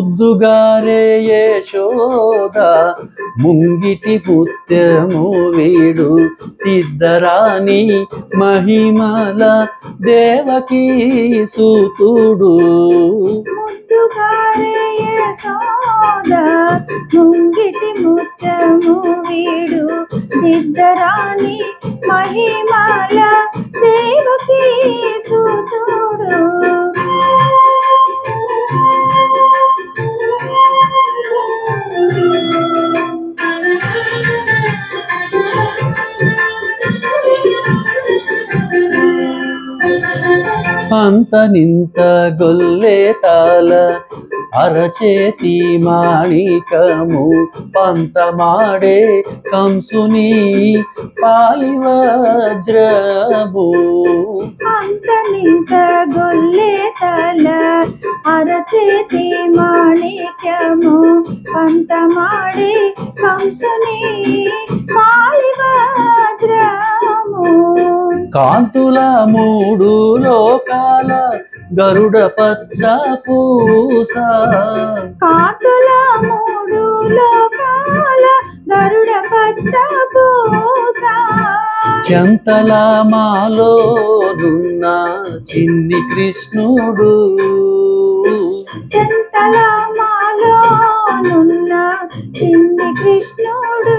ముద్దుగారే యశోద ముంగిటి ముత్యము వీడు తిద్దరాని మహిమల దేవకీ సూతుడు. ముద్దుగారే యశోద ముంగిటి ముత్యము వీడు తిద్దరాని మహిమల దేవకీ సూతుడు. అంతనింత గొల్లే తాల అరచేతి మాణికము పంతమాడే కంసుని పాలివజ్రము. అంతనింత గొల్లే తల అరచేతి మాణిక్యము పంతమాడే కంసుని పాలివజ్రము. కాంతుల మూడు లోకాల గరుడ పచ్చ పూస. కాంతుల మూడు లోకాల గరుడ పచ్చ పూస. చెంతల మాలోనున్న చిన్ని కృష్ణుడు. చెంతల మాలోనున్న చిన్ని కృష్ణుడు.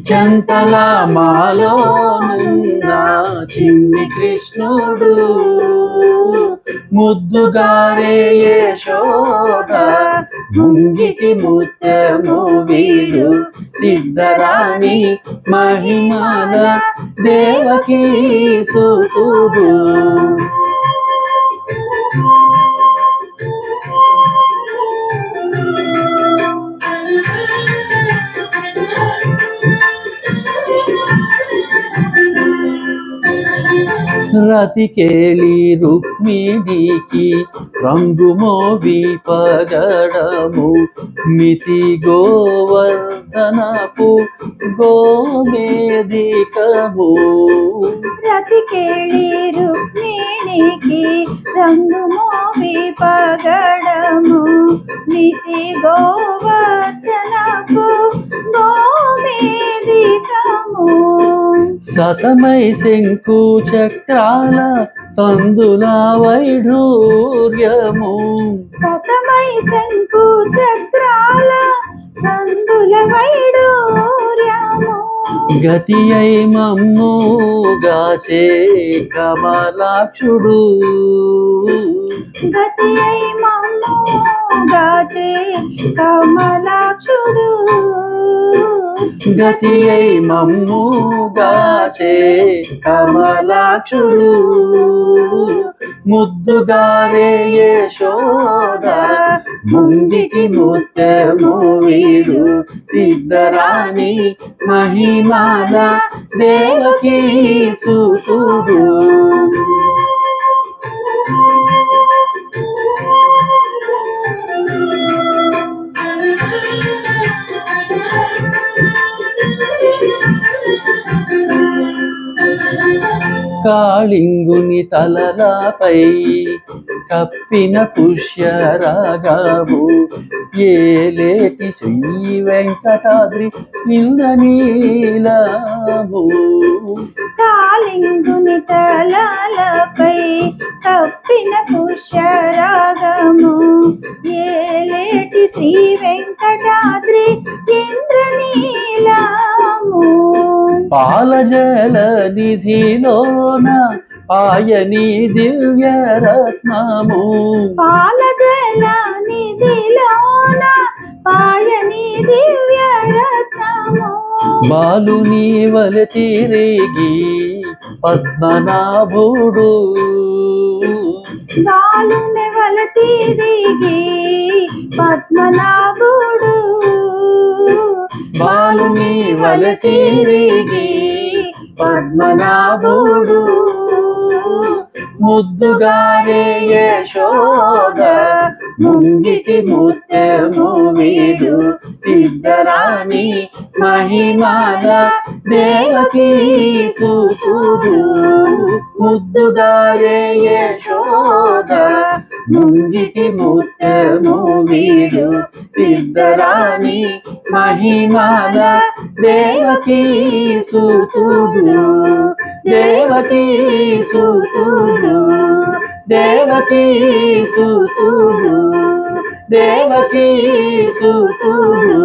చెంతల మాలోనున్న చిన్ని కృష్ణుడు. ముద్దుగారే యశోద ముంగిటి ముత్యము వీడు తిద్దరాని మహిమల దేవకీ సూతుడు. రతికేళి రుక్మిణికి రంగుమోవి పగడము మితి గోవర్ధనపు గోమేదికము. రతికేళి రుక్మిణికి రంగుమోవి పగడము మితి గోవర్ధనపు గోమేదికము. సతమై శంకు చక్రాల సందుల వైఢూర్యము. సతమై శంకు చక్రాల సందుల వైఢూర్యము. గతి అయి మమ్ము గాచే కమలాక్షుడు. గతి అయి మమ్ము గాచే కమలాక్షుడు. గతి అయి మమ్ము గాచే కమలాక్షుడు. ముద్దుగారే యశోద ముంగిటి ముత్యము వీడు తిద్దరాని మహిమల దేవకీ సూతుడు. కాళింగుని తలలపై కప్పిన పుష్యరాగము ఏలేటి శ్రీ వెంకటాద్రి ఇంద్రనీలము. కాళింగుని తలలపై కప్పిన పుష్యరాగము ఏలేటి శ్రీ వెంకటాద్రి ఇంద్రనీలము. పాలజల నిధిలోన పాయని దివ్యరత్నము. పాలజల నిధిలోన పాయని దివ్యరత్నము. బాలుని వలె తిరిగి పద్మనాభుడు. బాలుని వలె తిరిగి పద్మనాభుడు. బాలుని వలె తిరిగి పద్మనాభుడు. ముద్దుగారే యశోద ముంగిటి ముత్యము వీడు తిద్దరాని మహిమల దేవకీ సూతుడు. ముద్దుగారే యశోద ముంగిటి ముత్యము వీడు ఇద్దరాని మహిమాల దేవకీ సూతుడు దేవకీ సూతుడు దేవకీ సూతుడు దేవకీ సూతుడు